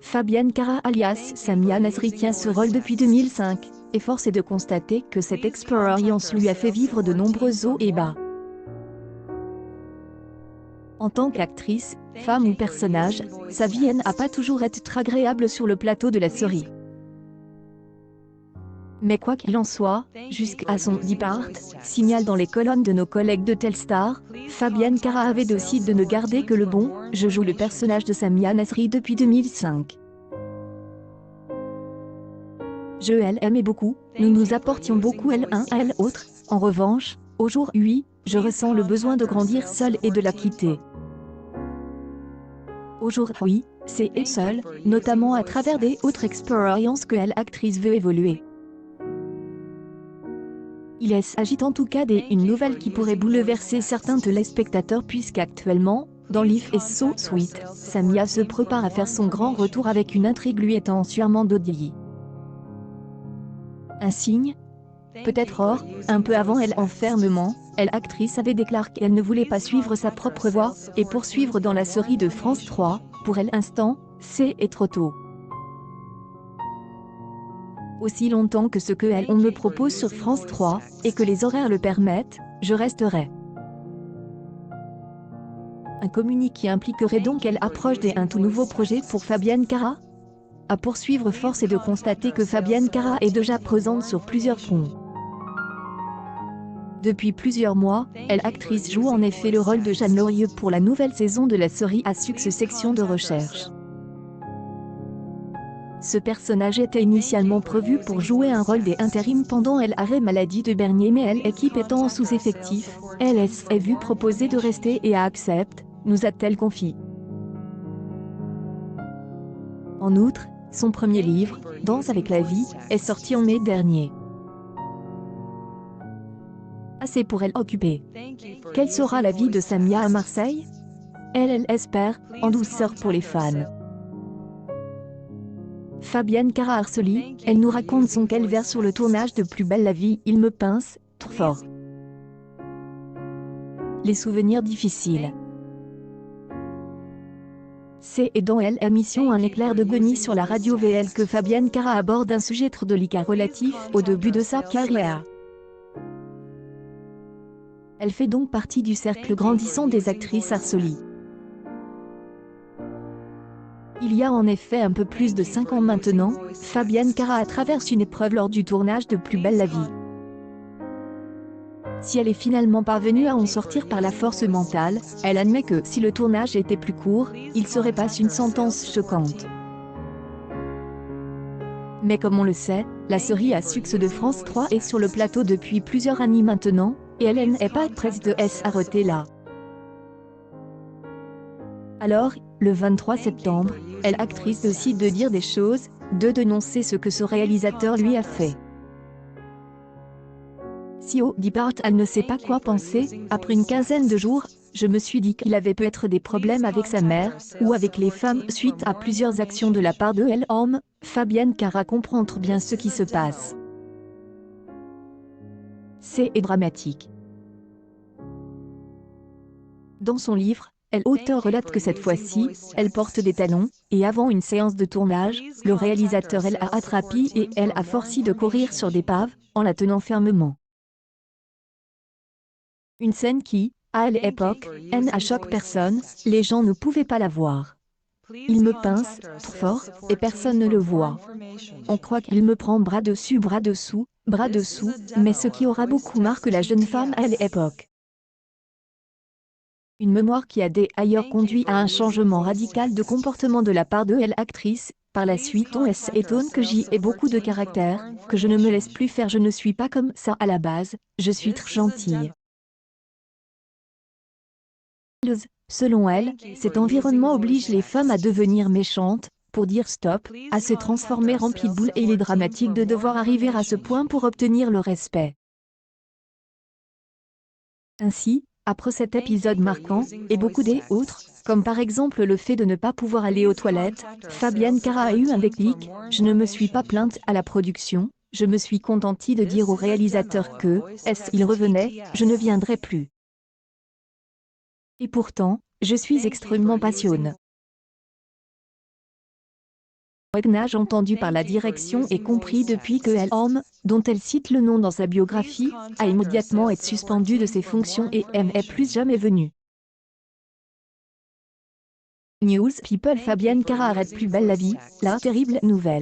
Fabienne Cara alias Samia Nasri tient ce rôle depuis 2005, et force est de constater que cette expérience lui a fait vivre de nombreux hauts et bas. En tant qu'actrice, femme ou personnage, sa vie n'a pas toujours été très agréable sur le plateau de la série. Mais quoi qu'il en soit, jusqu'à son départ, signale dans les colonnes de nos collègues de Telstar, Fabienne Cara avait décidé de ne garder que le bon. Je joue le personnage de Samia Nasri depuis 2005. Je l'aimais beaucoup, nous nous apportions beaucoup l'un à l'autre. En revanche, aujourd'hui, je ressens le besoin de grandir seule et de la quitter. Aujourd'hui, c'est elle seule, notamment à travers des autres expériences que l'actrice veut évoluer. Il s'agit en tout cas d'une nouvelle qui pourrait bouleverser certains téléspectateurs puisqu'actuellement, dans Life is So Sweet, Samia se prépare à faire son grand retour avec une intrigue lui étant sûrement dédiée. Un signe? Peut-être or, un peu avant l'enfermement, l'actrice avait déclaré qu'elle ne voulait pas suivre sa propre voie et poursuivre dans la série de France 3. Pour l'instant, c'est trop tôt. Aussi longtemps que ce que on me propose sur France 3, et que les horaires le permettent, je resterai. Un communiqué impliquerait donc quelle approche d'un tout nouveau projet pour Fabienne Cara? À poursuivre, force est de constater que Fabienne Cara est déjà présente sur plusieurs fronts. Depuis plusieurs mois, l'actrice joue en effet le rôle de Jeanne Lorieux pour la nouvelle saison de la série à succès Section de recherche. Ce personnage était initialement prévu pour jouer un rôle d'intérim pendant l'arrêt maladie de Bernier, mais l'équipe étant en sous-effectif, elle s'est vue proposer de rester et accepte, nous a-t-elle confié. En outre, son premier livre, Danse avec la vie, est sorti en mai dernier. Assez pour elle occupée. Quelle sera la vie de Samia à Marseille? Elle espère, en douceur pour les fans. Fabienne Cara Arsoli, elle nous raconte son calvaire sur le tournage de Plus belle la vie. Il me pince, trop fort. Les souvenirs difficiles. C'est dans l'émission Un éclair de génie sur la radio VL que Fabienne Cara aborde un sujet trop délicat relatif au début de sa carrière. Elle fait donc partie du cercle grandissant des actrices Arsoli. Il y a en effet un peu plus de 5 ans maintenant, Fabienne Cara traverse une épreuve lors du tournage de Plus belle la vie. Si elle est finalement parvenue à en sortir par la force mentale, elle admet que si le tournage était plus court, il serait pas une sentence choquante. Mais comme on le sait, la série à succès de France 3 est sur le plateau depuis plusieurs années maintenant, et elle n'est pas prête de s'arrêter là. Alors, le 23 septembre, l'actrice décide de dire des choses, de dénoncer ce que ce réalisateur lui a fait. Si au départ elle ne sait pas quoi penser, après une quinzaine de jours, je me suis dit qu'il avait peut-être des problèmes avec sa mère, ou avec les femmes suite à plusieurs actions de la part de l'homme. Fabienne Cara comprend très bien ce qui se passe. C'est dramatique. Dans son livre, l'auteur relate que cette fois-ci, elle porte des talons, et avant une séance de tournage, le réalisateur l'a attrapée et elle a forcé de courir sur des paves, en la tenant fermement. Une scène qui, à l'époque, a choqué personne, les gens ne pouvaient pas la voir. Il me pince, trop fort, et personne ne le voit. On croit qu'il me prend bras dessus, bras dessous, mais ce qui aura beaucoup marqué la jeune femme à l'époque. Une mémoire qui a d'ailleurs conduit à un changement radical de comportement de la part de l'actrice. Par la suite on s'étonne que j'y ai beaucoup de caractère, que je ne me laisse plus faire, je ne suis pas comme ça à la base, je suis très gentille. Selon elle, cet environnement oblige les femmes à devenir méchantes, pour dire stop, à se transformer en pitbull, et il est dramatique de devoir arriver à ce point pour obtenir le respect. Ainsi, après cet épisode marquant, et beaucoup d'autres, comme par exemple le fait de ne pas pouvoir aller aux toilettes, Fabienne Cara a eu un déclic. Je ne me suis pas plainte à la production, je me suis contentée de dire au réalisateur que, s'il revenait, je ne viendrais plus. Et pourtant, je suis extrêmement passionnée. Nage entendu par la direction et compris depuis que homme, dont elle cite le nom dans sa biographie, a immédiatement été suspendu de ses fonctions et n'est plus jamais venu. News People Fabienne Cara arrête plus belle la vie, la terrible nouvelle.